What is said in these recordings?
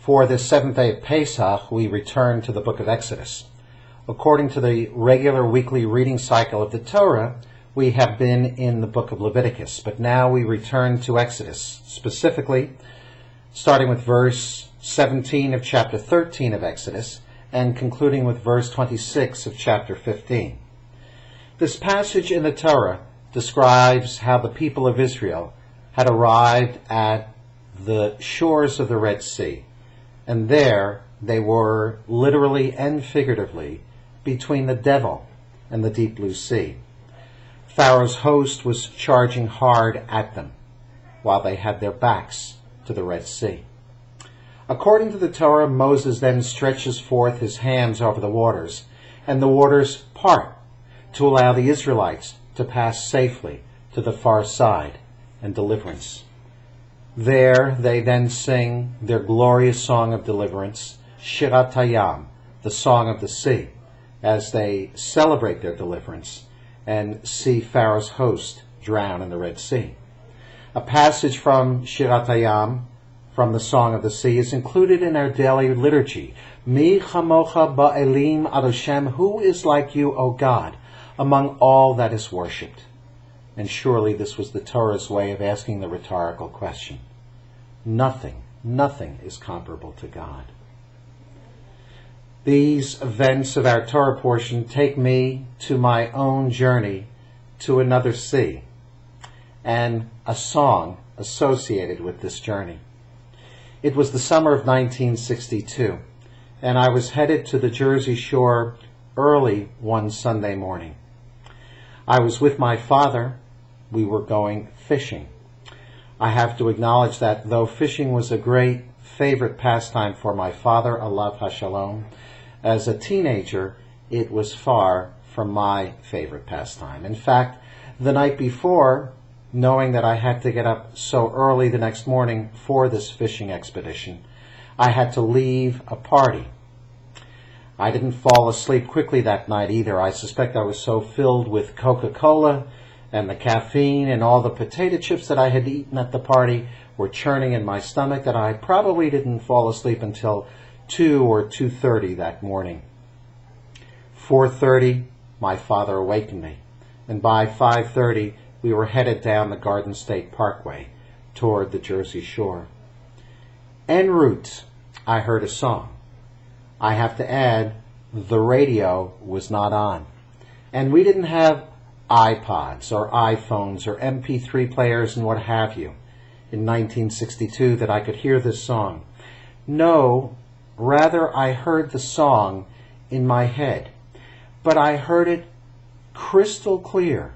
For this seventh day of Pesach, we return to the book of Exodus. According to the regular weekly reading cycle of the Torah, we have been in the book of Leviticus, but now we return to Exodus, specifically starting with verse 17 of chapter 13 of Exodus and concluding with verse 26 of chapter 15. This passage in the Torah describes how the people of Israel had arrived at the shores of the Red Sea, and there they were literally and figuratively between the devil and the deep blue sea. Pharaoh's host was charging hard at them while they had their backs to the Red Sea. According to the Torah, Moses then stretches forth his hands over the waters, and the waters part to allow the Israelites to pass safely to the far side and deliverance. There they then sing their glorious song of deliverance, Shirat Hayam, the song of the sea, as they celebrate their deliverance and see Pharaoh's host drown in the Red Sea. A passage from Shirat Hayam, from the Song of the Sea, is included in our daily liturgy. Mi chamocha ba'elim ad Hashem, who is like you, O God, among all that is worshipped? And surely this was the Torah's way of asking the rhetorical question. Nothing is comparable to God. These events of our Torah portion take me to my own journey to another sea and a song associated with this journey. It was the summer of 1962, and I was headed to the Jersey Shore early one Sunday morning. I was with my father. We were going fishing. I have to acknowledge that though fishing was a great favorite pastime for my father, Alav Hashalom, as a teenager, it was far from my favorite pastime. In fact, the night before, knowing that I had to get up so early the next morning for this fishing expedition, I had to leave a party. I didn't fall asleep quickly that night either. I suspect I was so filled with Coca-Cola and the caffeine and all the potato chips that I had eaten at the party were churning in my stomach that I probably didn't fall asleep until 2 or 2:30 that morning. 4:30, my father awakened me, and by 5:30, we were headed down the Garden State Parkway toward the Jersey Shore. En route, I heard a song. I have to add, the radio was not on. And we didn't have iPods or iPhones or MP3 players and what have you in 1962 that I could hear this song. No, rather I heard the song in my head. But I heard it crystal clear.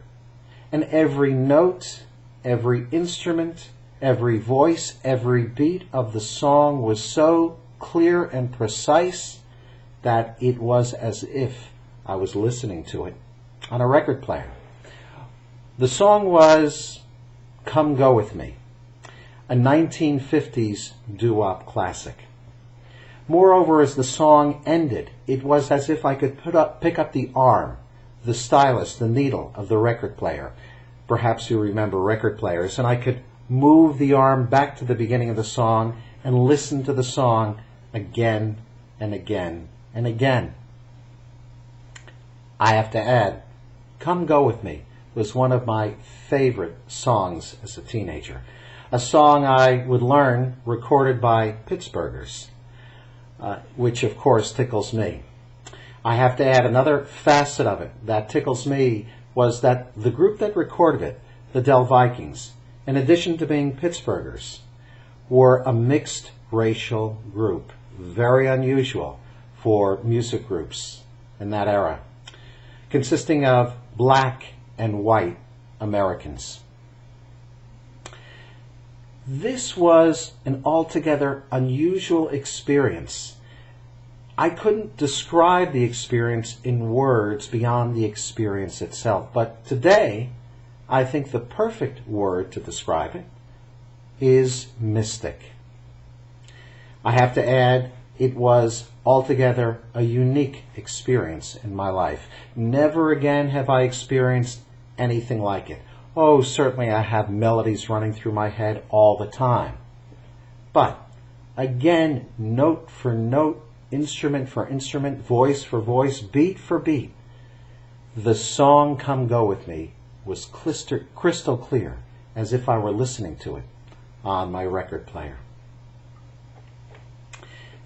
And every note, every instrument, every voice, every beat of the song was so clear and precise that it was as if I was listening to it on a record player. The song was Come Go With Me, a 1950s doo-wop classic. Moreover, as the song ended, it was as if I could pick up the arm, the stylus, the needle of the record player. Perhaps you remember record players, and I could move the arm back to the beginning of the song and listen to the song again and again and again. I have to add, Come Go With Me was one of my favorite songs as a teenager. A song I would learn recorded by Pittsburghers, which of course tickles me. I have to add another facet of it that tickles me was that the group that recorded it, the Dell Vikings, in addition to being Pittsburghers, were a mixed racial group, very unusual for music groups in that era, consisting of black and white Americans. This was an altogether unusual experience. I couldn't describe the experience in words beyond the experience itself, but today I think the perfect word to describe it is mystic. I have to add, it was altogether a unique experience in my life. Never again have I experienced anything like it. Oh, certainly I have melodies running through my head all the time. But Again, note for note, instrument for instrument, voice for voice, beat for beat, the song Come Go With Me was crystal clear, as if I were listening to it on my record player.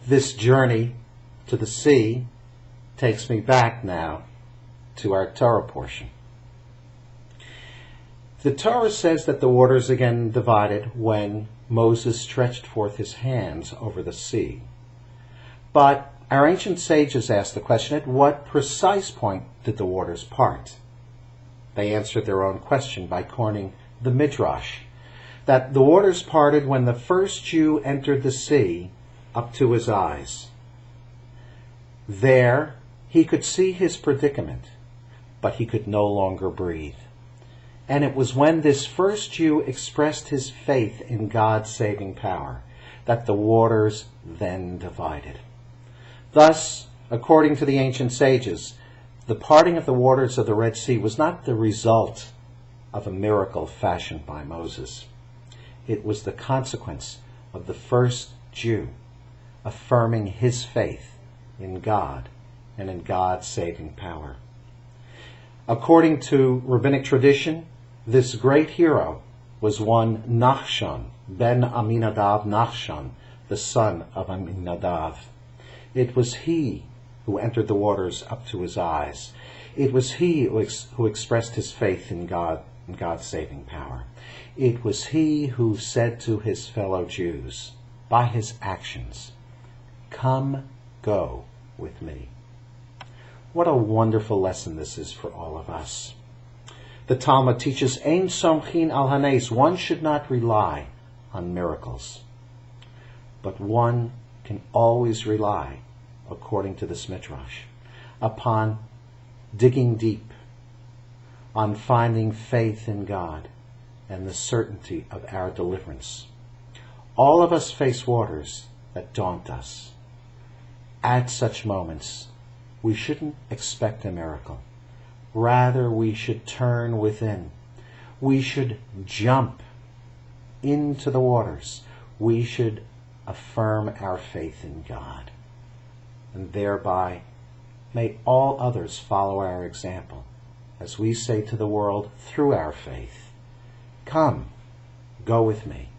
This journey to the sea takes me back now to our Torah portion. The Torah says that the waters again divided when Moses stretched forth his hands over the sea. But our ancient sages asked the question, at what precise point did the waters part? They answered their own question by coining the Midrash, that the waters parted when the first Jew entered the sea up to his eyes. There he could see his predicament, but he could no longer breathe. And it was when this first Jew expressed his faith in God's saving power that the waters then divided. Thus, according to the ancient sages, the parting of the waters of the Red Sea was not the result of a miracle fashioned by Moses. It was the consequence of the first Jew affirming his faith in God and in God's saving power. According to rabbinic tradition, this great hero was one Nachshon, ben Aminadav Nachshon, the son of Aminadav. It was he who entered the waters up to his eyes. It was he who expressed his faith in God and God's saving power. It was he who said to his fellow Jews, by his actions, "Come, go with me." What a wonderful lesson this is for all of us. The Talmud teaches, Ein somchin al hanes, one should not rely on miracles, but one can always rely, according to this Midrash, upon digging deep, on finding faith in God and the certainty of our deliverance. All of us face waters that daunt us. At such moments, we shouldn't expect a miracle. Rather, we should turn within. We should jump into the waters. We should affirm our faith in God. And thereby, may all others follow our example as we say to the world through our faith, "Come, go with me."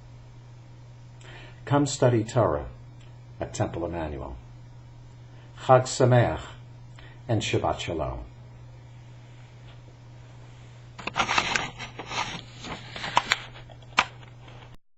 Come study Torah at Temple Emmanuel. Chag Sameach and Shabbat Shalom.